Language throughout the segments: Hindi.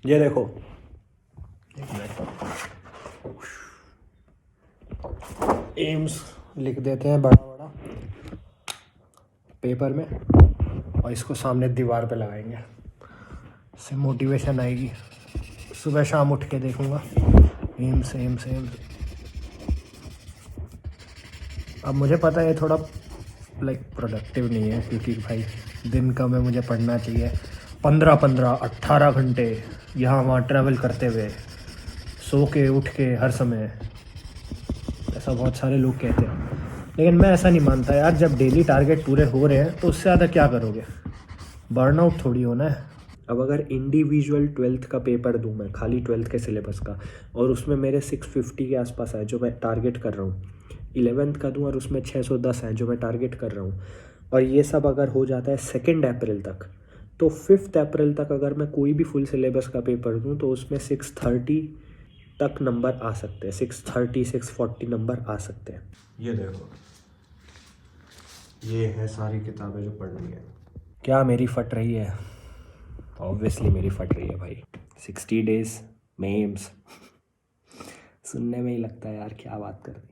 ये देखो, एम्स लिख देते हैं बड़ा बड़ा पेपर में और इसको सामने दीवार पे लगाएंगे, इससे मोटिवेशन आएगी। सुबह शाम उठ के देखूंगा एम्स एम्स एम्स। अब मुझे पता है थोड़ा लाइक प्रोडक्टिव नहीं है, क्योंकि भाई दिन का में मुझे पढ़ना चाहिए 15-18 घंटे यहाँ वहाँ ट्रैवल करते हुए, सो के उठ के हर समय, ऐसा बहुत सारे लोग कहते हैं। लेकिन मैं ऐसा नहीं मानता यार, जब डेली टारगेट पूरे हो रहे हैं तो उससे ज़्यादा क्या करोगे, बर्नआउट थोड़ी होना है। अब अगर इंडिविजुअल 12th का पेपर दूँ मैं, खाली 12th के सिलेबस का, और उसमें मेरे 650 के आसपास आए जो मैं टारगेट कर रहा हूँ, 11th का दूँ और उसमें 610 है जो मैं टारगेट कर रहा हूँ, और ये सब अगर हो जाता है 2 अप्रैल तक, तो 5 अप्रैल तक अगर मैं कोई भी फुल सिलेबस का पेपर दूँ तो उसमें 630 तक नंबर आ सकते हैं, 630 640 नंबर आ सकते हैं। ये देखो, ये है सारी किताबें जो पढ़नी है। क्या मेरी फट रही है? ऑब्वियसली मेरी फट रही है भाई। 60 डेज मेम्स सुनने में ही लगता है यार, क्या बात कर दी।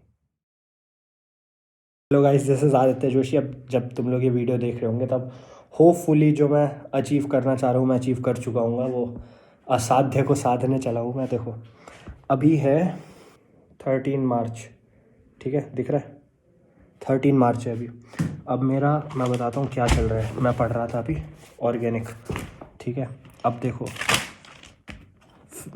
हेलो गाइस, जैसे आदित्य जोशी। अब जब तुम लोग ये वीडियो देख रहे होंगे तब होपफुली जो मैं अचीव करना चाह रहा हूँ मैं अचीव कर चुका हूँ। वो असाध्य को साधने चला हूँ मैं। देखो अभी है 13 मार्च, ठीक है, दिख रहा है 13 मार्च है अभी। अब मेरा, मैं बताता हूँ क्या चल रहा है। मैं पढ़ रहा था अभी ऑर्गेनिक, ठीक है। अब देखो,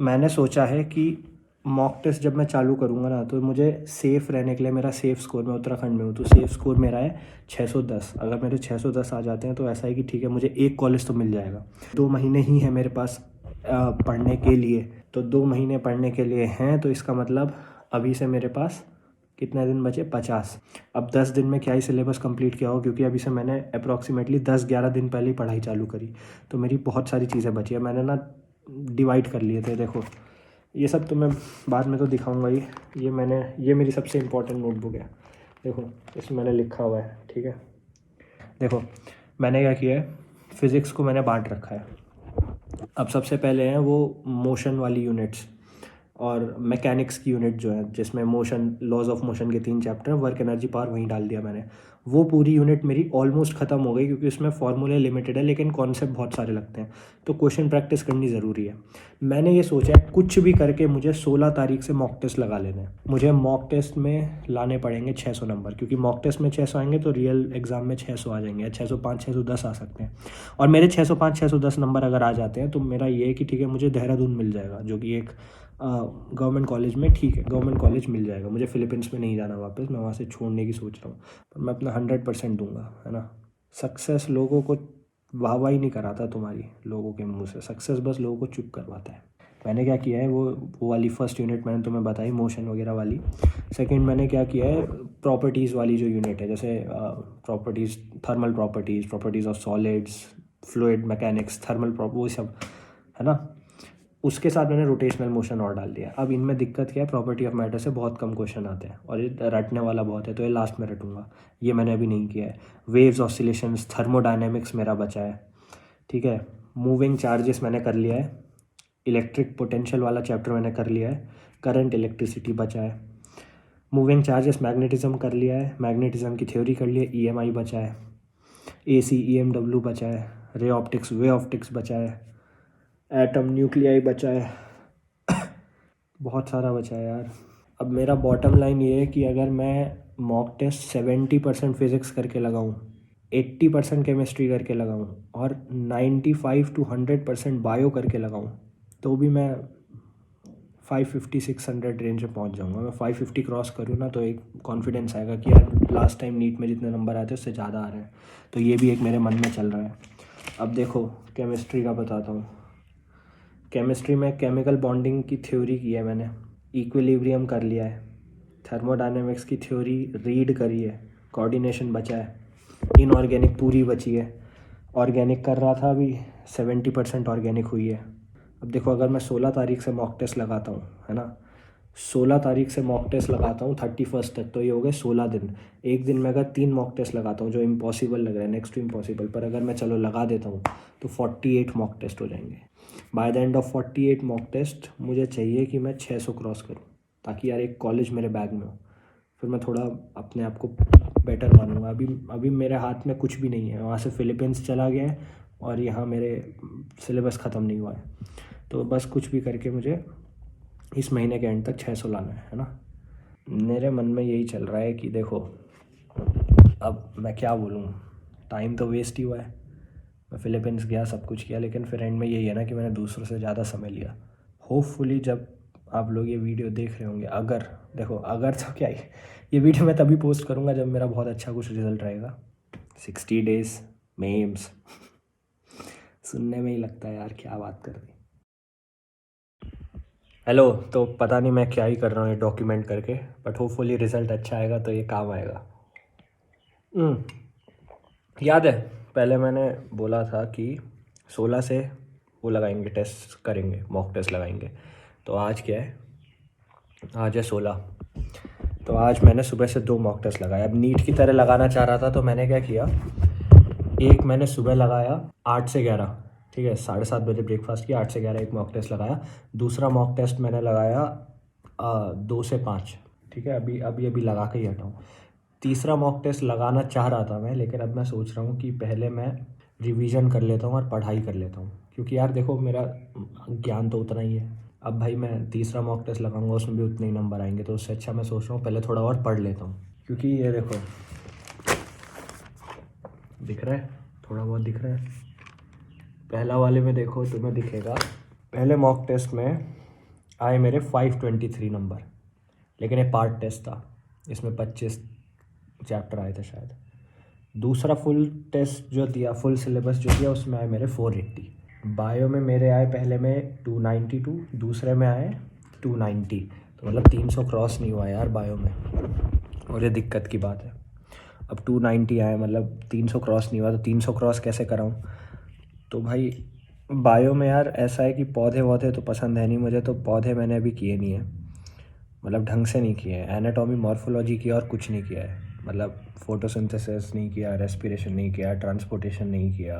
मैंने सोचा है कि मॉक टेस्ट जब मैं चालू करूँगा ना तो मुझे सेफ़ रहने के लिए, मेरा सेफ़ स्कोर, मैं उत्तराखंड में हूँ तो सेफ़ स्कोर मेरा है 610। अगर मेरे 610 आ जाते हैं तो ऐसा है कि ठीक है, मुझे एक कॉलेज तो मिल जाएगा। 2 महीने ही है मेरे पास पढ़ने के लिए, तो 2 महीने पढ़ने के लिए हैं, तो इसका मतलब अभी से मेरे पास कितने दिन बचे, 50। अब 10 दिन में क्या ही सिलेबस कंप्लीट किया हो, क्योंकि अभी से मैंने अप्रॉक्सीमेटली 10-11 दिन पहले ही पढ़ाई चालू करी, तो मेरी बहुत सारी चीज़ें बची है। मैंने ना डिवाइड कर लिए थे। देखो ये सब तो मैं बाद में तो दिखाऊंगा ही। ये मेरी सबसे इम्पोर्टेंट नोटबुक है। देखो इसमें मैंने लिखा हुआ है, ठीक है। देखो मैंने क्या किया है, फ़िज़िक्स को मैंने बांट रखा है। अब सबसे पहले हैं वो मोशन वाली यूनिट्स और मैकेनिक्स की यूनिट जो है, जिसमें मोशन, लॉज ऑफ मोशन के 3 चैप्टर, वर्क, एनर्जी, पावर, वहीं डाल दिया मैंने। वो पूरी यूनिट मेरी ऑलमोस्ट ख़त्म हो गई, क्योंकि उसमें फॉर्मूले लिमिटेड है लेकिन कॉन्सेप्ट बहुत सारे लगते हैं, तो क्वेश्चन प्रैक्टिस करनी ज़रूरी है। मैंने ये सोचा है कुछ भी करके मुझे 16 तारीख से मॉक टेस्ट लगा लेना है। मुझे मॉक टेस्ट में लाने पड़ेंगे 600 नंबर, क्योंकि मॉक टेस्ट में 600 आएंगे तो रियल एग्ज़ाम में 600 आ जाएंगे, 605 610 आ सकते हैं। और मेरे 605 610 नंबर अगर आ जाते हैं तो मेरा ये है कि ठीक है, मुझे देहरादून मिल जाएगा, जो कि एक गवर्नमेंट कॉलेज में, ठीक है, गवर्नमेंट कॉलेज मिल जाएगा। मुझे फ़िलीपींस में नहीं जाना वापस, मैं वहाँ से छोड़ने की सोच रहा हूँ, पर मैं अपना 100% दूंगा, है ना। सक्सेस लोगों को वाहवाही नहीं कराता तुम्हारी, लोगों के मुंह से। सक्सेस बस लोगों को चुप करवाता है। मैंने क्या किया है, वो वाली फर्स्ट यूनिट मैंने तुम्हें बताई, मोशन वगैरह वाली। सेकंड मैंने क्या किया है, प्रॉपर्टीज़ वाली जो यूनिट है, जैसे properties, thermal properties, properties of solids, fluid mechanics, thermal वो सब, है ना। उसके साथ मैंने रोटेशनल मोशन और डाल दिया। अब इनमें दिक्कत क्या है, प्रॉपर्टी ऑफ मैटर से बहुत कम क्वेश्चन आते हैं और ये रटने वाला बहुत है, तो ये लास्ट में रटूंगा। ये मैंने अभी नहीं किया है। वेव्स, ऑसिलेशंस, थर्मोडायनेमिक्स मेरा बचा है, ठीक है। मूविंग चार्जेस मैंने कर लिया है। इलेक्ट्रिक पोटेंशियल वाला चैप्टर मैंने कर लिया है। करंट, इलेक्ट्रिसिटी बचा है। मूविंग चार्जेस, मैग्नेटिज्म कर लिया है। मैग्नेटिज्म की थ्योरी कर लिया है। ईएमआई बचा है। एसी, ईएमडब्ल्यू बचा है। रे ऑप्टिक्स, वे ऑप्टिक्स बचा है। एटम, न्यूक्लियाई बचा है। बहुत सारा बचा है यार। अब मेरा बॉटम लाइन ये है कि अगर मैं मॉक टेस्ट 70% फिज़िक्स करके लगाऊँ, 80% केमिस्ट्री करके लगाऊँ और 95 to 100% बायो करके लगाऊँ, तो भी मैं 550-600 रेंज में पहुंच जाऊंगा। मैं 550 क्रॉस करूँ ना तो एक कॉन्फिडेंस आएगा कि यार लास्ट टाइम नीट में जितने नंबर आए थे उससे ज़्यादा आ रहे हैं। तो ये भी एक मेरे मन में चल रहा है। अब देखो केमिस्ट्री का बताता हूँ। केमिस्ट्री में केमिकल बॉन्डिंग की थ्योरी की है मैंने, इक्विलिब्रियम कर लिया है, थर्मोडायनेमिक्स की थ्योरी रीड करी है, कोऑर्डिनेशन बचा है, इनऑर्गेनिक पूरी बची है। ऑर्गेनिक कर रहा था अभी, 70% ऑर्गेनिक हुई है। अब देखो अगर मैं 16 तारीख से मॉक टेस्ट लगाता हूँ, है ना, 16 तारीख से मॉक टेस्ट लगाता हूँ 31 तक, तो ये हो गए 16 दिन। एक दिन में अगर 3 मॉक टेस्ट लगाता हूँ जो इम्पॉसिबल लग रहा है, नेक्स्ट टू इम्पॉसिबल, पर अगर मैं चलो लगा देता हूँ तो 48 मॉक टेस्ट हो जाएंगे। By the end of 48 mock test मुझे चाहिए कि मैं 600 क्रॉस करूँ, ताकि यार एक कॉलेज मेरे बैग में हो, फिर मैं थोड़ा अपने आप को बेटर मानूंगा। अभी मेरे हाथ में कुछ भी नहीं है, वहाँ से फिलीपींस चला गया है और यहाँ मेरे सिलेबस ख़त्म नहीं हुआ है, तो बस कुछ भी करके मुझे इस महीने के एंड तक 600 लाना है ना। मेरे मन में यही चल रहा है कि देखो, अब मैं क्या बोलूँ, टाइम तो वेस्ट ही हुआ है। मैं फिलीपींस गया, सब कुछ किया, लेकिन फिर एंड में यही है ना कि मैंने दूसरों से ज़्यादा समय लिया। होपफुली जब आप लोग ये वीडियो देख रहे होंगे, अगर देखो, अगर तो क्या है, ये वीडियो मैं तभी पोस्ट करूँगा जब मेरा बहुत अच्छा कुछ रिजल्ट रहेगा। 60 डेज में एम्स सुनने में ही लगता है यार क्या बात कर दी। हेलो, तो पता नहीं मैं क्या ही कर रहा हूँ ये डॉक्यूमेंट करके, बट होपफुली रिज़ल्ट अच्छा आएगा तो ये काम आएगा। याद है पहले मैंने बोला था कि 16 से वो लगाएंगे, टेस्ट करेंगे, मॉक टेस्ट लगाएंगे। तो आज क्या है, आज है 16। तो आज मैंने सुबह से 2 मॉक टेस्ट लगाए। अब नीट की तरह लगाना चाह रहा था, तो मैंने क्या किया, एक मैंने सुबह लगाया 8 से 11, ठीक है, 7:30 बजे ब्रेकफास्ट किया, 8 से 11 एक मॉक टेस्ट लगाया। दूसरा मॉक टेस्ट मैंने लगाया 2 से 5, ठीक है, अभी लगा के ही हटाऊँ। तीसरा मॉक टेस्ट लगाना चाह रहा था मैं, लेकिन अब मैं सोच रहा हूँ कि पहले मैं रिवीजन कर लेता हूँ और पढ़ाई कर लेता हूँ, क्योंकि यार देखो मेरा ज्ञान तो उतना ही है। अब भाई मैं तीसरा मॉक टेस्ट लगाऊंगा, उसमें भी उतने ही नंबर आएंगे, तो उससे अच्छा मैं सोच रहा हूँ पहले थोड़ा और पढ़ लेता हूँ। क्योंकि ये देखो, दिख रहा है, थोड़ा बहुत दिख रहा है। पहला वाले में देखो तुम्हें दिखेगा, पहले मॉक टेस्ट में आए मेरे 523 नंबर, लेकिन ये पार्ट टेस्ट था, इसमें 25 चैप्टर आए थे शायद। दूसरा फुल टेस्ट जो दिया, फुल सिलेबस जो दिया, उसमें आए मेरे 480। बायो में मेरे आए पहले में 292, दूसरे में आए 290, तो मतलब 300 क्रॉस नहीं हुआ यार बायो में, और ये दिक्कत की बात है। अब 290 आए, मतलब 300 क्रॉस नहीं हुआ, तो 300 क्रॉस कैसे कराऊँ। तो भाई बायो में यार ऐसा है कि पौधे वौधे तो पसंद है नहीं मुझे, तो पौधे मैंने अभी किए नहीं है, मतलब ढंग से नहीं किए हैं। एनाटॉमी मॉर्फोलॉजी किया और कुछ नहीं किया है, मतलब फोटोसिंथेसिस नहीं किया, रेस्पिरेशन नहीं किया, ट्रांसपोर्टेशन नहीं किया,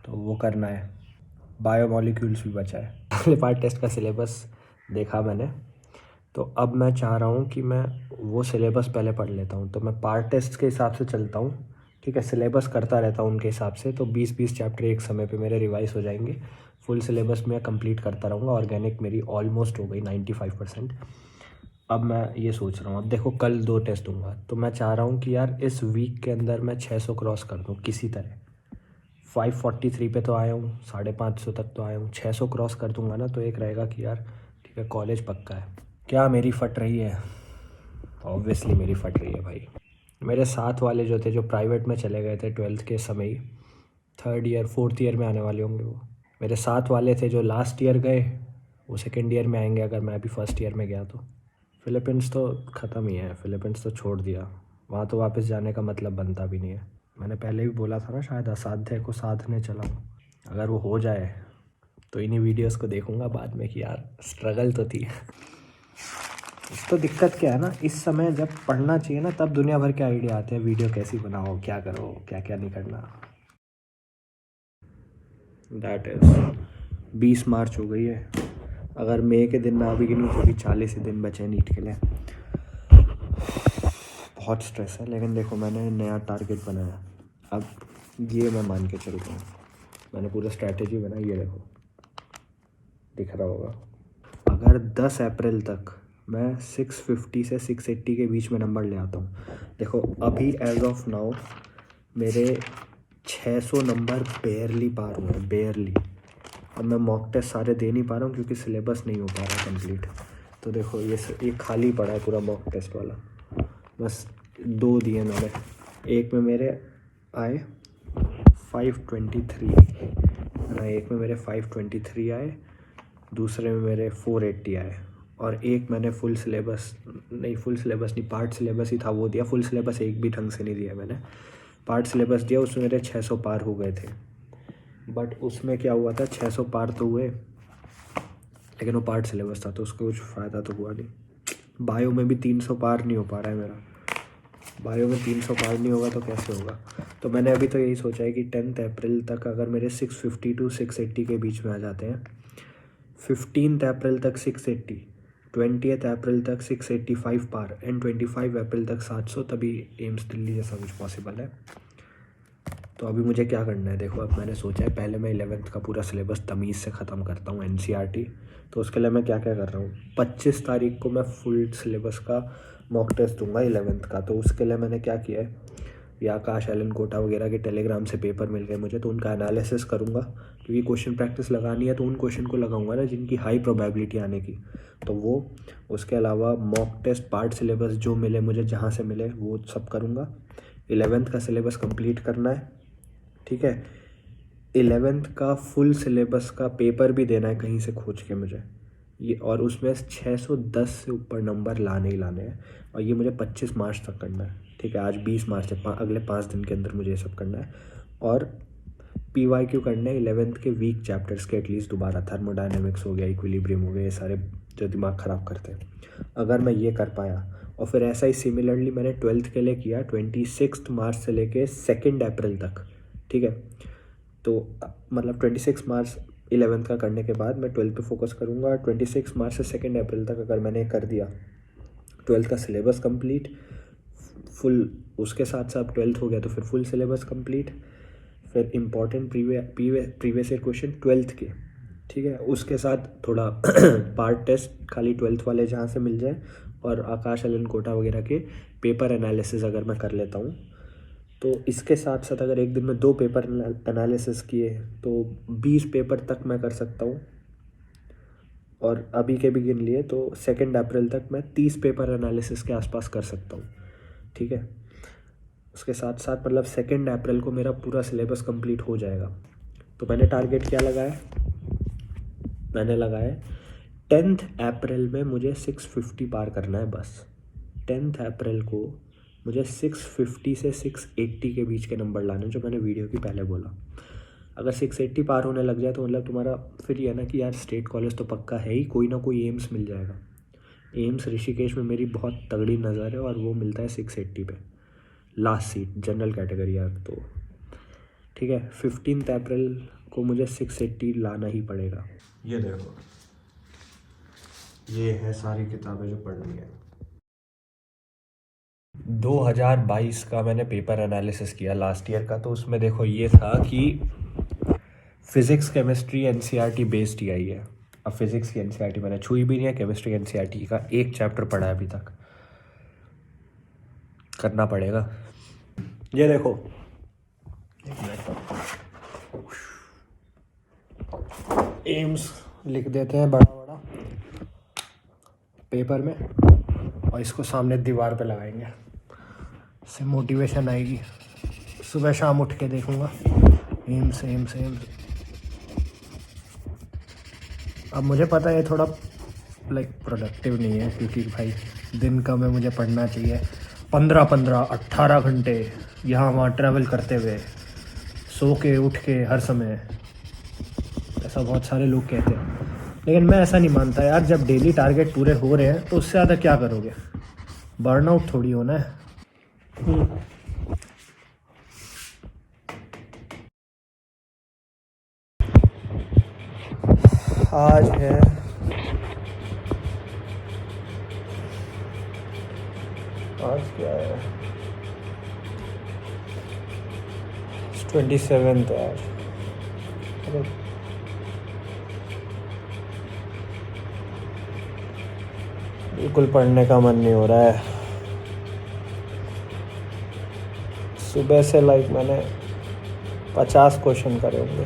तो वो करना है। बायोमोलिक्यूल्स भी बचा है। पहले पार्ट टेस्ट का सिलेबस देखा मैंने, तो अब मैं चाह रहा हूँ कि मैं वो सिलेबस पहले पढ़ लेता हूँ, तो मैं पार्ट टेस्ट के हिसाब से चलता हूँ, ठीक है, सिलेबस करता रहता हूँ उनके हिसाब से, तो 20-20 चैप्टर एक समय पे मेरे रिवाइज हो जाएंगे। फुल सिलेबस में कंप्लीट करता रहूँगा। ऑर्गेनिक मेरी ऑलमोस्ट हो गई 95%। अब मैं ये सोच रहा हूँ, अब देखो कल 2 टेस्ट दूंगा, तो मैं चाह रहा हूँ कि यार इस वीक के अंदर मैं 600 क्रॉस कर दूँ किसी तरह। 543 पे तो आया हूँ, 550 तक तो आया हूँ, 600 क्रॉस कर दूंगा ना, तो एक रहेगा कि यार ठीक है, कॉलेज पक्का है। क्या मेरी फट रही है? ऑब्वियसली मेरी फट रही है भाई। मेरे साथ वाले जो थे, जो प्राइवेट में चले गए थे 12th के समय ही, 3rd ईयर 4th ईयर में आने वाले होंगे वो। मेरे साथ वाले थे जो लास्ट ईयर गए, वो 2nd ईयर में आएंगे अगर मैं अभी 1st ईयर में गया तो। फिलीपींस तो ख़त्म ही है, फिलीपींस तो छोड़ दिया, वहाँ तो वापस जाने का मतलब बनता भी नहीं है। मैंने पहले भी बोला था ना, शायद असाध्य को साधने चला हूँ। अगर वो हो जाए तो इन्हीं वीडियोस को देखूंगा बाद में कि यार स्ट्रगल तो थी। तो दिक्कत क्या है ना, इस समय जब पढ़ना चाहिए ना, तब दुनिया भर के आइडिया आते हैं, वीडियो कैसी बनाओ, क्या करो, क्या क्या नहीं करना। दैट इज़ 20 मार्च हो गई है, अगर मई के दिन ना भी गिनूँ तो भी 40 ही दिन बचे नीट के लिए। बहुत स्ट्रेस है, लेकिन देखो मैंने नया टारगेट बनाया, अब ये मैं मान के चलता हूँ। मैंने पूरा स्ट्रैटेजी बनाई, ये देखो दिख रहा होगा। अगर 10 अप्रैल तक मैं 650 से 680 के बीच में नंबर ले आता हूँ, देखो अभी एज ऑफ नाउ मेरे 600 नंबर बेयरली पार हुए हैं, बेयरली। अब मैं मॉक टेस्ट सारे दे नहीं पा रहा हूँ क्योंकि सिलेबस नहीं हो पा रहा कंप्लीट। तो देखो ये खाली पड़ा है पूरा मॉक टेस्ट वाला, बस 2 दिए मैंने। एक में मेरे आए 523, एक में मेरे 523 आए, दूसरे में मेरे 480 आए, और एक मैंने फुल सिलेबस नहीं, पार्ट सिलेबस ही था वो दिया। फुल सिलेबस एक भी ढंग से नहीं दिया मैंने, पार्ट सिलेबस दिया, उसमें मेरे 600 पार हो गए थे। बट उसमें क्या हुआ था, 600 पार तो हुए, लेकिन वो पार्ट सिलेबस था तो उसका कुछ फ़ायदा तो हुआ नहीं। बायो में भी 300 पार नहीं हो पा रहा है मेरा। बायो में 300 पार नहीं होगा तो कैसे होगा। तो मैंने अभी तो यही सोचा है कि 10 अप्रैल तक अगर मेरे 650 टू 680 के बीच में आ जाते हैं, 15 अप्रैल तक 680, 20 अप्रैल तक 685 पार एंड 25 अप्रैल तक 700, तभी एम्स दिल्ली जैसा कुछ पॉसिबल है। तो अभी मुझे क्या करना है, देखो अब मैंने सोचा है पहले मैं 11th का पूरा सिलेबस तमीज़ से ख़त्म करता हूँ, NCERT। तो उसके लिए मैं क्या क्या कर रहा हूँ, 25 तारीख को मैं फुल सिलेबस का मॉक टेस्ट दूंगा 11th का। तो उसके लिए मैंने क्या किया है, या आकाश एलन कोटा वगैरह के टेलीग्राम से पेपर मिल गए मुझे, तो उनका एनालिसिस करूँगा, क्योंकि क्वेश्चन प्रैक्टिस लगानी है तो उन क्वेश्चन को लगाऊंगा ना जिनकी हाई प्रोबेबिलिटी आने की, तो वो। उसके अलावा मॉक टेस्ट पार्ट सिलेबस जो मिले मुझे, जहाँ से मिले वो सब करूँगा। 11th का सिलेबस कंप्लीट करना है, ठीक है। 11th का फुल सिलेबस का पेपर भी देना है कहीं से खोज के मुझे ये, और उसमें 610 से ऊपर नंबर लाने ही लाने हैं, और ये मुझे 25 मार्च तक करना है, ठीक है। आज 20 मार्च है, अगले 5 दिन के अंदर मुझे ये सब करना है। और PYQ करने हैं 11th के वीक चैप्टर्स के एटलीस्ट दोबारा, थर्मोडायनेमिक्स हो गया, इक्विलिब्रियम हो गया, ये सारे जो दिमाग ख़राब करते हैं। अगर मैं ये कर पाया, और फिर ऐसा ही सिमिलरली मैंने 12th के लिए किया 26 मार्च से लेके 2 अप्रैल तक, ठीक है। तो मतलब 26 मार्च 11th का करने के बाद मैं 12th पे फोकस करूँगा। 26 मार्च से 2 अप्रैल तक अगर मैंने कर दिया 12th का सिलेबस कंप्लीट फुल, उसके साथ साथ 12th हो गया तो फिर फुल सिलेबस कंप्लीट, फिर important previous year question 12th के, ठीक है। उसके साथ थोड़ा पार्ट टेस्ट खाली 12th वाले जहाँ से मिल जाए, और आकाश एलन कोटा वगैरह के पेपर एनालिसिस अगर मैं कर लेता हूँ, तो इसके साथ साथ अगर एक दिन में 2 पेपर एनालिसिस किए तो 20 पेपर तक मैं कर सकता हूँ। और अभी के भी गिन लिए तो 2 अप्रैल तक मैं 30 पेपर एनालिसिस के आसपास कर सकता हूँ, ठीक है। उसके साथ साथ मतलब 2 अप्रैल को मेरा पूरा सिलेबस कंप्लीट हो जाएगा। तो मैंने टारगेट क्या लगाया, मैंने लगाया 10 अप्रैल में मुझे 650 पार करना है बस। 10 अप्रैल को मुझे 650 से 680 के बीच के नंबर लाने, जो मैंने वीडियो की पहले बोला। अगर 680 पार होने लग जाए तो मतलब तुम्हारा फिर ये ना कि यार स्टेट कॉलेज तो पक्का है ही, कोई ना कोई एम्स मिल जाएगा। एम्स ऋषिकेश में मेरी बहुत तगड़ी नज़र है, और वो मिलता है 680 पे लास्ट सीट, जनरल कैटेगरी यार। तो ठीक है, 15 अप्रैल को मुझे 680 लाना ही पड़ेगा। ये देखो, ये है सारी किताबें जो पढ़नी है। 2022 का मैंने पेपर एनालिसिस किया लास्ट ईयर का, तो उसमें देखो ये था कि फिज़िक्स केमिस्ट्री NCERT बेस्ड ही आई है। अब फिज़िक्स की NCERT मैंने छुई भी नहीं है, केमिस्ट्री NCERT का एक चैप्टर पढ़ा है अभी तक, करना पड़ेगा। ये देखो, एम्स लिख देते हैं बड़ा बड़ा पेपर में, और इसको सामने दीवार पे लगाएंगे, इससे मोटिवेशन आएगी। सुबह शाम उठ के देखूंगा एम्स एम्स एम्स। अब मुझे पता है थोड़ा लाइक प्रोडक्टिव नहीं है, क्योंकि भाई दिन का में मुझे पढ़ना चाहिए 15-18 घंटे, यहाँ वहाँ ट्रैवल करते हुए, सो के उठ के हर समय, ऐसा बहुत सारे लोग कहते हैं। लेकिन मैं ऐसा नहीं मानता यार, जब डेली टारगेट पूरे हो रहे हैं तो उससे ज़्यादा क्या करोगे, बर्नआउट थोड़ी होना है। आज है आज क्या है, 27 यार। बिल्कुल पढ़ने का मन नहीं हो रहा है। सुबह से लाइक मैंने 50 क्वेश्चन करे होंगे।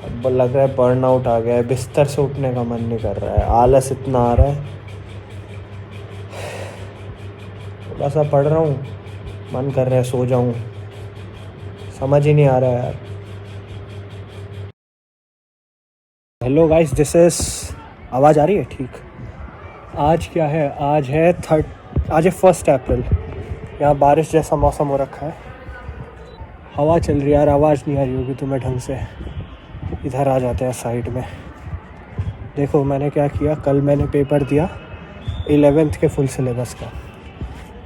अब लग रहा है बर्नआउट आ गया है, बिस्तर से उठने का मन नहीं कर रहा है, आलस इतना आ रहा है। थोड़ा सा पढ़ रहा हूँ, मन कर रहा है सो जाऊँ, समझ ही नहीं आ रहा है यार। हेलो गाइस, दिस इज़, आवाज़ आ रही है ठीक? आज क्या है, आज है 1 अप्रैल। यहाँ बारिश जैसा मौसम हो रखा है, हवा चल रही है यार। आवाज़ नहीं आ रही होगी तुम्हें ढंग से, इधर आ जाते हैं साइड में। देखो मैंने क्या किया, कल मैंने पेपर दिया 11th के फुल सिलेबस का।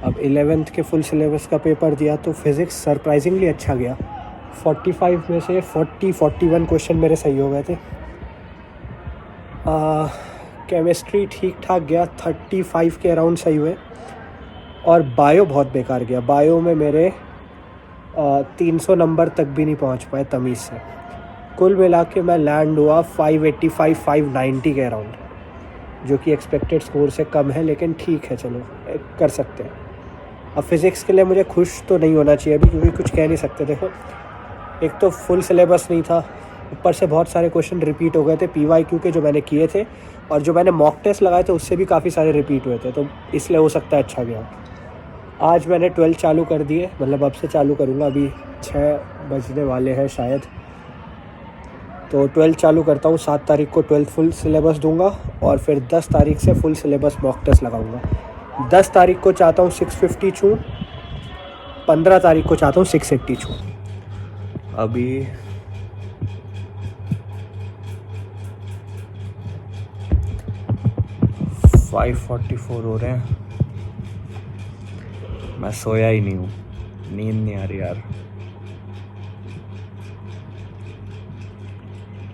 अब 11th के फुल सिलेबस का पेपर दिया तो फिज़िक्स सरप्राइजिंगली अच्छा गया। 45 में से 41 क्वेश्चन मेरे सही हो गए थे। केमिस्ट्री ठीक ठाक गया, 35 के अराउंड सही हुए। और बायो बहुत बेकार गया। बायो में मेरे 300 नंबर तक भी नहीं पहुंच पाए तमीज़ से। कुल मिला के मैं लैंड हुआ 585 590 के अराउंड, जो कि एक्सपेक्टेड स्कोर से कम है, लेकिन ठीक है, चलो कर सकते हैं। अब फिज़िक्स के लिए मुझे खुश तो नहीं होना चाहिए अभी, क्योंकि कुछ कह नहीं सकते। देखो, एक तो फुल सिलेबस नहीं था, ऊपर से बहुत सारे क्वेश्चन रिपीट हो गए थे PYQ के जो मैंने किए थे, और जो मैंने मॉक टेस्ट लगाए थे उससे भी काफ़ी सारे रिपीट हुए थे, तो इसलिए हो सकता है अच्छा गया। आज मैंने 12 चालू कर दिए, मतलब अब से चालू करूँगा, अभी 6 बजने वाले हैं शायद, तो 12 चालू करता हूँ। 7 तारीख को 12 फुल सिलेबस दूंगा और फिर 10 तारीख से फुल सिलेबस मॉक टेस्ट लगाऊंगा। 10 तारीख को चाहता हूँ 650 छूँ, 15 तारीख को चाहता हूँ 680 छूँ। अभी फाइव 44 हो रहे हैं, मैं सोया ही नहीं हूँ, नींद नहीं आ रही यार।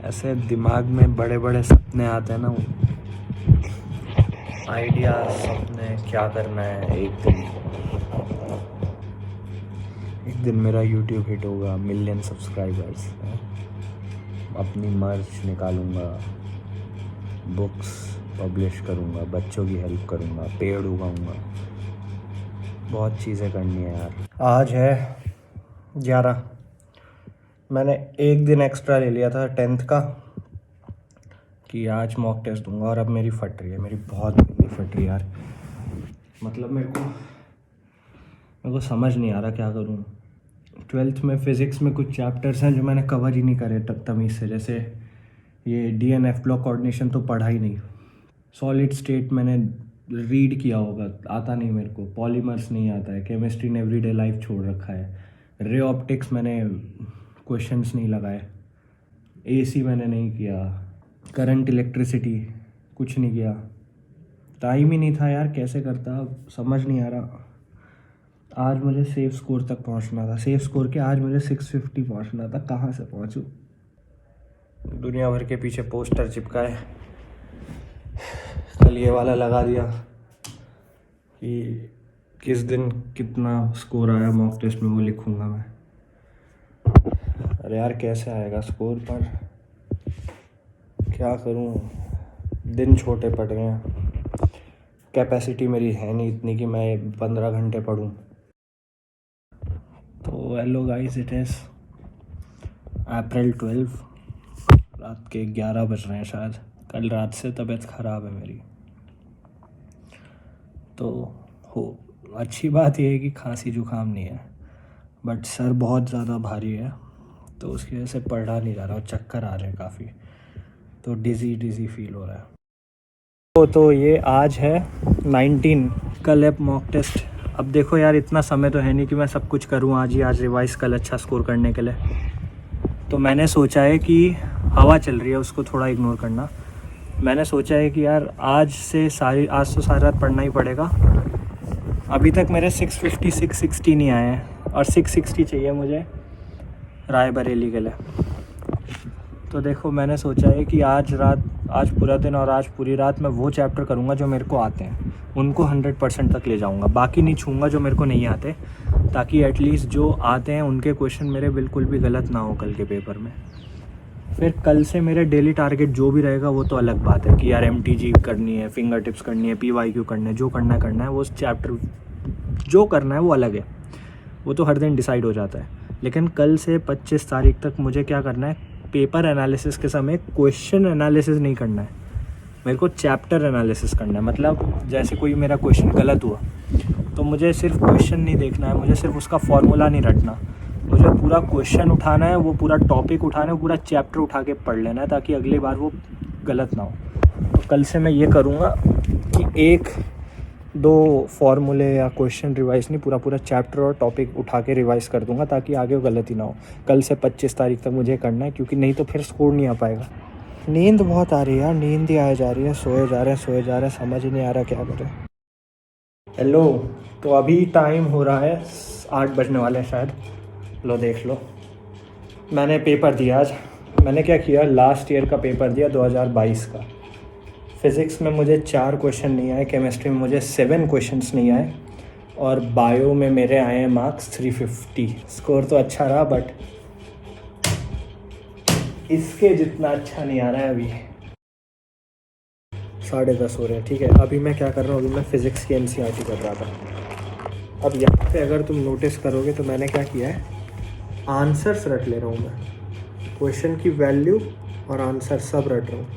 ऐसे दिमाग में बड़े बड़े सपने आते हैं ना, आइडिया, सपने, क्या करना है। एक दिन मेरा YouTube हिट होगा, मिलियन सब्सक्राइबर्स, अपनी मर्च निकालूंगा, बुक्स पब्लिश करूंगा, बच्चों की हेल्प करूंगा, पेड़ उगाऊंगा, बहुत चीज़ें करनी है यार। आज है 11, मैंने एक दिन एक्स्ट्रा ले लिया था 10th का कि आज मॉक टेस्ट दूंगा, और अब मेरी फट रही है, मेरी बहुत गंदी फट रही है यार। मतलब मेरे को समझ नहीं आ रहा क्या करूं। 12th में फ़िज़िक्स में कुछ चैप्टर्स हैं जो मैंने कवर ही नहीं करे तमीज़ से, जैसे ये DNF ब्लॉक कोऑर्डिनेशन तो पढ़ा ही नहीं। सॉलिड स्टेट मैंने रीड किया होगा, आता नहीं मेरे को। पॉलीमर्स नहीं आता है। केमिस्ट्री ने एवरीडे लाइफ छोड़ रखा है। रे ऑप्टिक्स मैंने क्वेश्चंस नहीं लगाए। AC मैंने नहीं किया। करंट इलेक्ट्रिसिटी कुछ नहीं किया। टाइम ही नहीं था यार, कैसे करता, समझ नहीं आ रहा। आज मुझे सेफ स्कोर तक पहुंचना था, सेफ स्कोर के आज मुझे 650 पहुंचना था। कहाँ से पहुंचूं? दुनिया भर के पीछे पोस्टर चिपकाए, कल ये वाला लगा दिया कि किस दिन कितना स्कोर आया मॉक टेस्ट में, वो लिखूंगा मैं। अरे यार कैसे आएगा स्कोर, पर क्या करूं, दिन छोटे पड़ गए हैं। कैपेसिटी मेरी है नहीं इतनी कि मैं 15 घंटे पढूं। तो हेलो गाइस, इट इज़ अप्रैल 12, रात के 11 बज रहे हैं शायद। कल रात से तबीयत ख़राब है मेरी। तो हो अच्छी बात यह है कि खांसी जुकाम नहीं है, बट सर बहुत ज़्यादा भारी है, तो उसकी वजह से पढ़ा नहीं जा रहा और चक्कर आ रहे हैं काफ़ी, तो डिज़ी फील हो रहा है। तो ये आज है 19, कल है मॉक टेस्ट। अब देखो यार, इतना समय तो है नहीं कि मैं सब कुछ करूँ आज रिवाइज़ कल अच्छा स्कोर करने के लिए। तो मैंने सोचा है कि हवा चल रही है, उसको थोड़ा इग्नोर करना। मैंने सोचा है कि यार आज तो सारी रात पढ़ना ही पड़ेगा। अभी तक मेरे 650 660 नहीं आए हैं, और 660 चाहिए मुझे रायबरेली के लिए। तो देखो मैंने सोचा है कि आज पूरा दिन और आज पूरी रात मैं वो चैप्टर करूँगा जो मेरे को आते हैं, उनको 100% तक ले जाऊँगा। बाकी नहीं छूँगा जो मेरे को नहीं आते, ताकि एटलीस्ट जो आते हैं उनके क्वेश्चन मेरे बिल्कुल भी गलत ना हो कल के पेपर में। फिर कल से मेरे डेली टारगेट जो भी रहेगा वो तो अलग बात है कि यार MTG करनी है, फिंगर टिप्स करनी है, PYQ करना है, जो करना है वो चैप्टर जो करना है वो अलग है, वो तो हर दिन डिसाइड हो जाता है। लेकिन कल से 25 तारीख तक मुझे क्या करना है, पेपर एनालिसिस के समय क्वेश्चन एनालिसिस नहीं करना है, मेरे को चैप्टर एनालिसिस करना है। मतलब जैसे कोई मेरा क्वेश्चन गलत हुआ तो मुझे सिर्फ क्वेश्चन नहीं देखना है, मुझे सिर्फ उसका फॉर्मूला नहीं रटना, मुझे पूरा क्वेश्चन उठाना है, वो पूरा टॉपिक उठाना है, पूरा चैप्टर उठा के पढ़ लेना है, ताकि अगली बार वो गलत ना हो। तो कल से मैं ये करूँगा कि 1-2 फार्मूले या क्वेश्चन रिवाइज़ नहीं, पूरा चैप्टर और टॉपिक उठा के रिवाइज़ कर दूंगा, ताकि आगे वो गलती ना हो। कल से 25 तारीख तक मुझे करना है, क्योंकि नहीं तो फिर स्कोर नहीं आ पाएगा। नींद बहुत आ रही है यार, नींद ही आए जा रही है, सोए जा रहे हैं, समझ ही नहीं आ रहा क्या करें। हेलो, तो अभी टाइम हो रहा है 8 बजने वाले हैं शायद। लो देख लो, मैंने पेपर दिया आज। मैंने क्या किया, लास्ट ईयर का पेपर दिया 2022 का। फ़िज़िक्स में मुझे 4 क्वेश्चन नहीं आए, केमिस्ट्री में मुझे 7 क्वेश्चंस नहीं आए, और बायो में मेरे आए हैं मार्क्स 350। स्कोर तो अच्छा रहा बट इसके जितना अच्छा नहीं आ रहा है। अभी 10:30 हो रहे हैं, ठीक है। अभी मैं क्या कर रहा हूँ, अभी मैं फ़िज़िक्स की NCERT कर रहा था। अब यहाँ पे अगर तुम नोटिस करोगे तो मैंने क्या किया है, आंसर्स रट ले रहा हूँ मैं, क्वेश्चन की वैल्यू और आंसर सब रट रहा हूँ।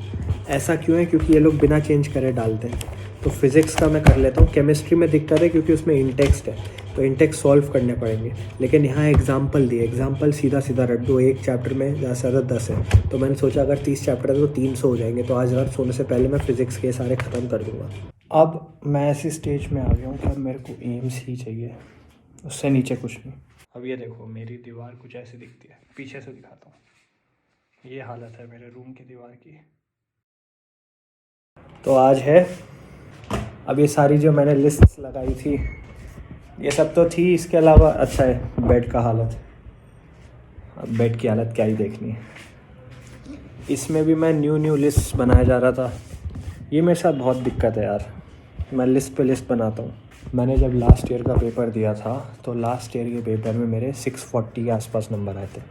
ऐसा क्यों है, क्योंकि ये लोग बिना चेंज करे डालते हैं। तो फिज़िक्स का मैं कर लेता हूँ। केमिस्ट्री में दिक्कत है क्योंकि उसमें इंटेक्स्ट है, तो इंटेक्स्ट सॉल्व करने पड़ेंगे। लेकिन यहाँ एग्जाम्पल दिए, एग्जाम्पल सीधा सीधा रट दो। एक चैप्टर में ज़्यादा से ज़्यादा 10 है, तो मैंने सोचा अगर 30 चैप्टर है तो 300 हो जाएंगे। तो आज रात सोने से पहले मैं फ़िज़िक्स के सारे ख़त्म कर दूँगा। अब मैं ऐसी स्टेज में आ गया हूँ कि अब मेरे को एम्स ही चाहिए, उससे नीचे कुछ नहीं। अब ये देखो, मेरी दीवार कुछ ऐसी दिखती है, पीछे से दिखाता हूँ। ये हालत है मेरे रूम की दीवार की। तो आज है, अब ये सारी जो मैंने लिस्ट्स लगाई थी ये सब तो थी, इसके अलावा अच्छा है बेड का हालत। अब बेड की हालत क्या ही देखनी है। इसमें भी मैं न्यू लिस्ट बनाया जा रहा था। ये मेरे साथ बहुत दिक्कत है यार, मैं लिस्ट पे लिस्ट बनाता हूँ। मैंने जब लास्ट ईयर का पेपर दिया था तो लास्ट ईयर के पेपर में मेरे 640 के आसपास नंबर आए थे।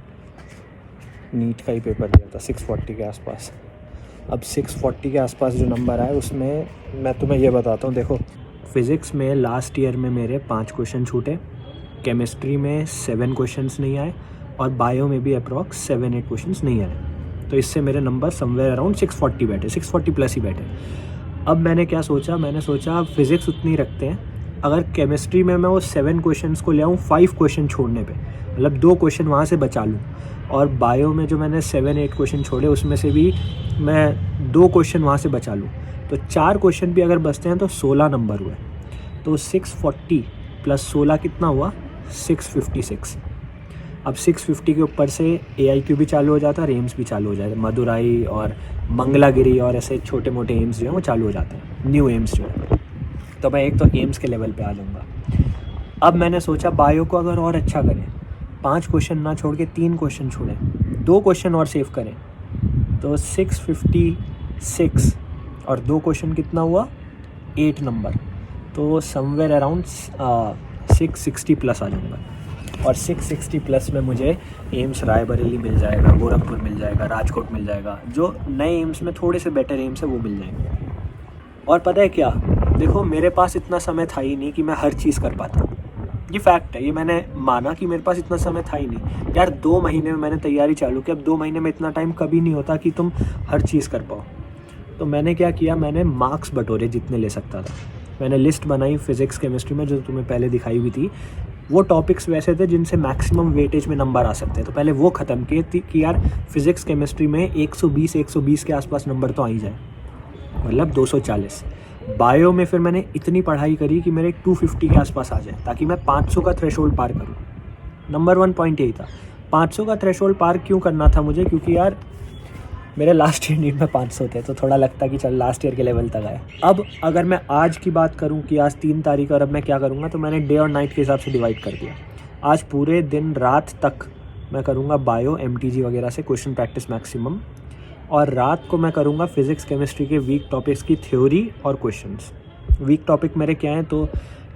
नीट का ही पेपर दिया था, 640 के आसपास। अब 640 के आसपास जो नंबर आए उसमें मैं तुम्हें ये बताता हूँ। देखो, फ़िज़िक्स में लास्ट ईयर में मेरे 5 क्वेश्चन छूटे, केमिस्ट्री में 7 क्वेश्चंस नहीं आए, और बायो में भी अप्रॉक्स 7-8 क्वेश्चंस नहीं आए। तो इससे मेरे नंबर समवेयर अराउंड 640 बैठे, 640 प्लस ही बैठे। अब मैंने क्या सोचा, मैंने सोचा फ़िज़िक्स उतनी रखते हैं, अगर केमिस्ट्री में मैं वो 7 क्वेश्चंस को ले आऊँ 5 क्वेश्चन छोड़ने पे, मतलब 2 क्वेश्चन वहाँ से बचा लूँ, और बायो में जो मैंने 7-8 क्वेश्चन छोड़े उसमें से भी मैं 2 क्वेश्चन वहाँ से बचा लूँ, तो 4 क्वेश्चन भी अगर बचते हैं तो 16 नंबर हुए। तो 640 प्लस 16 कितना हुआ, 656। अब 650 के ऊपर से AIQ भी चालू हो जाता है और एम्स भी चालू हो जाता है। मदुराई और मंगलागिरी और ऐसे छोटे मोटे एम्स जो हैं वो चालू हो जाते हैं, न्यू एम्स जो है। तो मैं एक तो एम्स के लेवल पे आ जाऊँगा। अब मैंने सोचा बायो को अगर और अच्छा करें, 5 क्वेश्चन ना छोड़ के 3 क्वेश्चन छोड़ें, 2 क्वेश्चन और सेव करें, तो 656 और 2 क्वेश्चन कितना हुआ, 8 नंबर। तो समवेयर अराउंड 660 प्लस आ जाऊँगा। और 660 प्लस में मुझे एम्स रायबरेली मिल जाएगा, गोरखपुर मिल जाएगा, राजकोट मिल जाएगा, जो नए एम्स में थोड़े से बेटर एम्स है वो मिल जाएंगे। और पता है क्या, देखो मेरे पास इतना समय था ही नहीं कि मैं हर चीज़ कर पाता। ये फैक्ट है, ये मैंने माना कि मेरे पास इतना समय था ही नहीं यार। 2 महीने में मैंने तैयारी चालू की, अब 2 महीने में इतना टाइम कभी नहीं होता कि तुम हर चीज़ कर पाओ। तो मैंने क्या किया, मैंने मार्क्स बटोरे जितने ले सकता था। मैंने लिस्ट बनाई फ़िज़िक्स केमिस्ट्री में, जो तुम्हें पहले दिखाई हुई थी। वो टॉपिक्स वैसे थे जिनसे मैक्सिमम वेटेज में नंबर आ सकते हैं, तो पहले वो ख़त्म किए कि यार फ़िज़िक्स केमिस्ट्री में 120 के आसपास नंबर तो आ ही जाए, मतलब 240। बायो में फिर मैंने इतनी पढ़ाई करी कि मेरे 250 के आसपास आ जाए, ताकि मैं 500 का थ्रेशोल्ड पार करूँ। नंबर 1 पॉइंट यही था, 500 का थ्रेशोल्ड पार क्यों करना था मुझे, क्योंकि यार मेरे लास्ट ईयर नीट में 500 थे, तो थोड़ा लगता कि चल लास्ट ईयर के लेवल तक आए। अब अगर मैं आज की बात करूं कि आज 3 तारीख और अब मैं क्या करूंगा, तो मैंने डे और नाइट के हिसाब से डिवाइड कर दिया। आज पूरे दिन रात तक मैं करूंगा बायो MTG वगैरह से क्वेश्चन प्रैक्टिस मैक्सिमम, और रात को मैं करूंगा फिज़िक्स केमिस्ट्री के वीक टॉपिक्स की थ्योरी और क्वेश्चंस। वीक टॉपिक मेरे क्या हैं, तो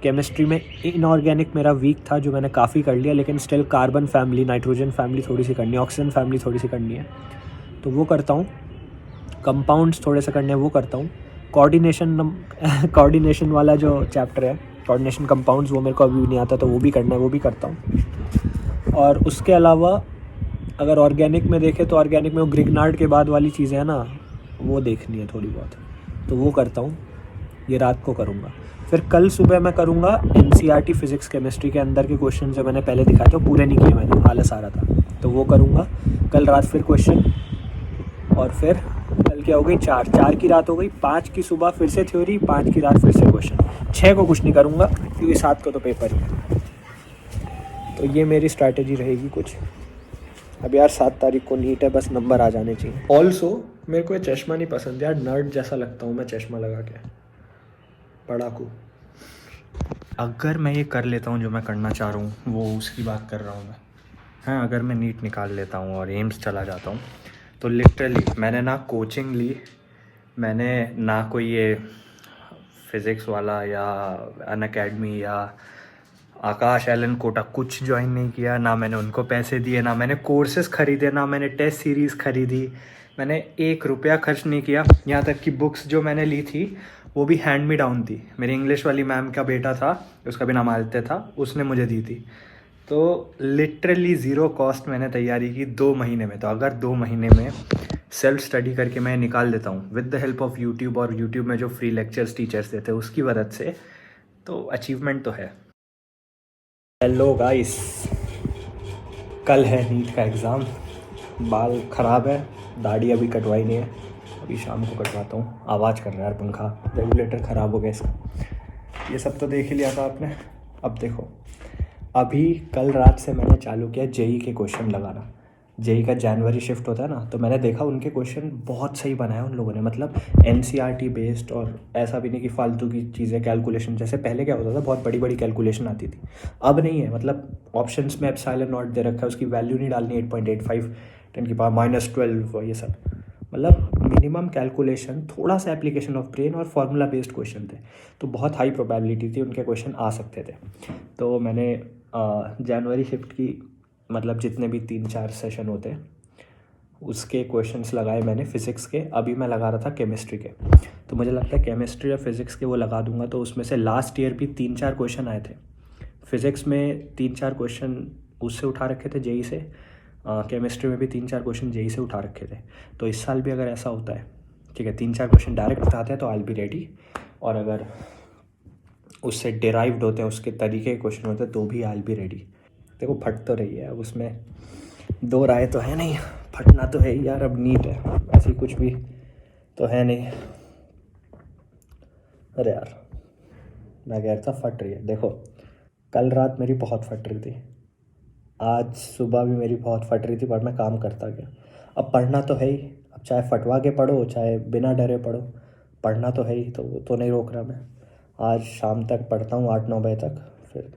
केमिस्ट्री में इनऑर्गेनिक मेरा वीक था जो मैंने काफ़ी कर लिया, लेकिन still carbon family, nitrogen family थोड़ी सी करनी है, ऑक्सीजन फैमिली थोड़ी सी करनी है, तो वो करता हूँ। कंपाउंड्स थोड़े से करने हैं, वो करता हूँ। कोऑर्डिनेशन वाला जो चैप्टर है, कोऑर्डिनेशन कंपाउंड्स, वो मेरे को अभी भी नहीं आता, तो वो भी करना है, वो भी करता हूँ। और उसके अलावा अगर ऑर्गेनिक में देखें तो ऑर्गेनिक में वो ग्रिग्नार्ड के बाद वाली चीज़ें हैं ना, वो देखनी है थोड़ी बहुत, तो वो करता हूँ। ये रात को करूँगा। फिर कल सुबह मैं करूँगा NCERT फिज़िक्स केमिस्ट्री के अंदर के क्वेश्चन जो मैंने पहले दिखाए थे, वो पूरे नहीं किए मैंने, आलस आ रहा था, तो वो करूँगा कल रात। फिर क्वेश्चन, और फिर कल क्या हो गई, 4 की रात हो गई, 5 की सुबह फिर से थ्योरी, 5 की रात फिर से क्वेश्चन। 6 को कुछ नहीं करूँगा क्योंकि 7 को तो पेपर है। तो ये मेरी स्ट्रैटेजी रहेगी कुछ। अब यार 7 तारीख को नीट है, बस नंबर आ जाने चाहिए। ऑल्सो मेरे को ये चश्मा नहीं पसंद यार, नर्ड जैसा लगता हूँ मैं चश्मा लगा के, पढ़ाकू। अगर मैं ये कर लेता हूँ जो मैं करना चाह रहा हूँ, वो उसकी बात कर रहा हूँ मैं। हाँ, अगर मैं नीट निकाल लेता हूँ और एम्स चला जाता हूँ, तो लिटरली मैंने ना कोचिंग ली, मैंने ना कोई ये फिज़िक्स वाला या अनअकैडमी या आकाश एलन कोटा कुछ ज्वाइन नहीं किया, ना मैंने उनको पैसे दिए, ना मैंने कोर्सेज ख़रीदे, ना मैंने टेस्ट सीरीज़ ख़रीदी, मैंने 1 रुपया खर्च नहीं किया। यहाँ तक कि बुक्स जो मैंने ली थी वो भी हैंड मी डाउन थी, मेरी इंग्लिश वाली मैम का बेटा था, उसका भी नाम आदित्य था, उसने मुझे दी थी। तो लिटरली ज़ीरो कॉस्ट मैंने तैयारी की 2 महीने में। तो अगर 2 महीने में सेल्फ स्टडी करके मैं निकाल देता हूँ with the help of YouTube, और यूट्यूब में जो फ्री लेक्चर्स टीचर्स देते हैं उसकी मदद से, तो अचीवमेंट तो है। हेलो गाइस, कल है नीट का एग्ज़ाम। बाल ख़राब है, दाढ़ी अभी कटवाई नहीं है, अभी शाम को कटवाता हूँ। आवाज़ कर रहा है यार पंखा, रेगुलेटर ख़राब हो गया इसका। ये सब तो देख ही लिया था आपने। अब देखो, अभी कल रात से मैंने चालू किया जेई के क्वेश्चन लगाना। जेई का जनवरी शिफ्ट होता है ना, तो मैंने देखा उनके क्वेश्चन बहुत सही बनाए उन लोगों ने, मतलब एनसीईआरटी बेस्ड, और ऐसा भी नहीं कि फालतू की चीज़ें कैलकुलेशन। जैसे पहले क्या होता था, बहुत बड़ी बड़ी कैलकुलेशन आती थी, अब नहीं है। मतलब ऑप्शंस में एप्सिलॉन नॉट दे रखा है, उसकी वैल्यू नहीं डालनी, 8.85 10⁻⁻12 ये सब। मतलब मिनिमम कैलकुलेशन, थोड़ा सा एप्लीकेशन ऑफ ब्रेन और फार्मूला बेस्ड क्वेश्चन थे, तो बहुत हाई प्रोबेबिलिटी थी उनके क्वेश्चन आ सकते थे। तो मैंने जनवरी शिफ्ट की, मतलब जितने भी 3-4 सेशन होते हैं उसके क्वेश्चंस लगाए मैंने फ़िज़िक्स के। अभी मैं लगा रहा था केमिस्ट्री के, तो मुझे लगता है केमिस्ट्री या फिज़िक्स के वो लगा दूंगा। तो उसमें से लास्ट ईयर भी 3-4 क्वेश्चन आए थे। फिज़िक्स में 3-4 क्वेश्चन उससे उठा रखे थे जेई से, केमिस्ट्री में भी 3-4 क्वेश्चन जेई से उठा रखे थे। तो इस साल भी अगर ऐसा होता है, ठीक है, 3-4 क्वेश्चन डायरेक्ट उठाते हैं तो आई बी रेडी, और अगर उससे डिराइव्ड होते हैं, उसके तरीके के क्वेश्चन होते हैं, तो भी आई बी रेडी। देखो फट तो रही है, अब उसमें 2 राय तो है नहीं, फटना तो है ही यार, अब नीट है, ऐसी कुछ भी तो है नहीं। अरे यार, मैं कह रहा था फट रही है। देखो कल रात मेरी बहुत फट रही थी, आज सुबह भी मेरी बहुत फट रही थी, पर मैं काम करता गया। अब पढ़ना तो है ही, अब चाहे फटवा के पढ़ो चाहे बिना डरे पढ़ो, पढ़ना तो है ही, तो वो तो नहीं रोक रहा मैं। आज शाम तक पढ़ता हूँ 8-9 बजे तक, फिर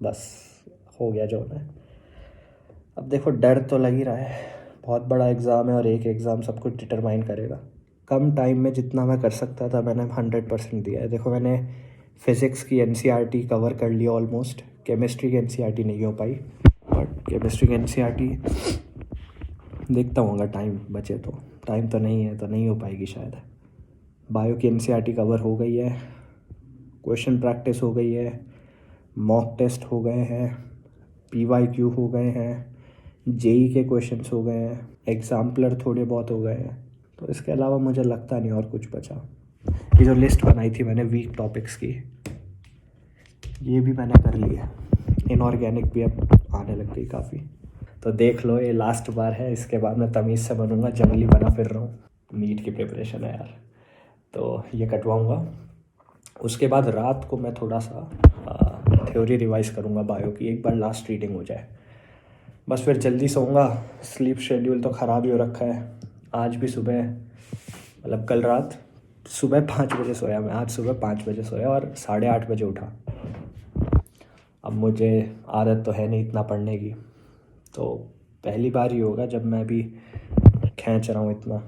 बस हो गया जो होना है। अब देखो डर तो लग ही रहा है, बहुत बड़ा एग्ज़ाम है और एक एग्ज़ाम सब कुछ डिटरमाइन करेगा। कम टाइम में जितना मैं कर सकता था मैंने 100% दिया है। देखो मैंने फ़िज़िक्स की एनसीईआरटी कवर कर लिया ऑलमोस्ट, केमिस्ट्री की एनसीईआरटी नहीं हो पाई, बट केमिस्ट्री की एनसीईआरटी देखता हूँ, अगर टाइम बचे तो। टाइम तो नहीं है तो नहीं हो पाएगी शायद। बायो की एनसीईआरटी कवर हो गई है, क्वेश्चन प्रैक्टिस हो गई है, मॉक टेस्ट हो गए हैं, पीवाईक्यू हो गए हैं, जेई के क्वेश्चंस हो गए हैं, एग्जाम्पलर थोड़े बहुत हो गए हैं। तो इसके अलावा मुझे लगता नहीं और कुछ बचा। ये जो लिस्ट बनाई थी मैंने वीक टॉपिक्स की, ये भी मैंने कर ली है। इनऑर्गेनिक भी अब आने लग गई काफ़ी। तो देख लो, ये लास्ट बार है, इसके बाद मैं तमीज़ से बनूंगा, जंगली बना फिर रहा हूँ। नीट की प्रिपरेशन है यार, तो ये कटवाऊँगा। उसके बाद रात को मैं थोड़ा सा थ्योरी रिवाइज करूँगा बायो की, एक बार लास्ट रीडिंग हो जाए, बस फिर जल्दी सोऊंगा। स्लीप शेड्यूल तो ख़राब ही हो रखा है। आज भी सुबह, मतलब कल रात सुबह 5 बजे सोया मैं, आज सुबह 5 बजे सोया और 8:30 बजे उठा। अब मुझे आदत तो है नहीं इतना पढ़ने की, तो पहली बार ही होगा जब मैं भी खींच रहा हूँ इतना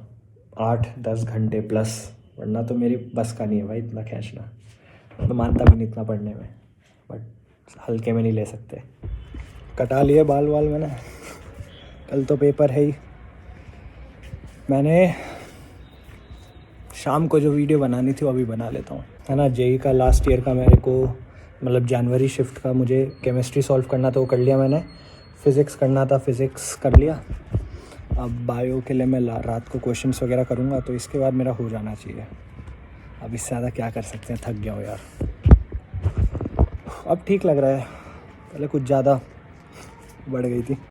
8-10 घंटे प्लस, वरना तो मेरी बस का नहीं है भाई इतना खींचना। मैं तो मानता भी नहीं इतना पढ़ने में, बट हल्के में नहीं ले सकते। कटा लिए बाल वाल मैंने, कल तो पेपर है ही। मैंने शाम को जो वीडियो बनानी थी वो अभी बना लेता हूँ, है ना। जेई का लास्ट ईयर का मेरे को, मतलब जनवरी शिफ्ट का मुझे केमिस्ट्री सॉल्व करना था, वो कर लिया मैंने। फ़िज़िक्स करना था, फ़िज़िक्स कर लिया। अब बायो के लिए मैं रात को क्वेश्चंस वगैरह करूँगा, तो इसके बाद मेरा हो जाना चाहिए। अब इससे ज़्यादा क्या कर सकते हैं, थक गया हो यार। अब ठीक लग रहा है, पहले कुछ ज़्यादा बढ़ गई थी।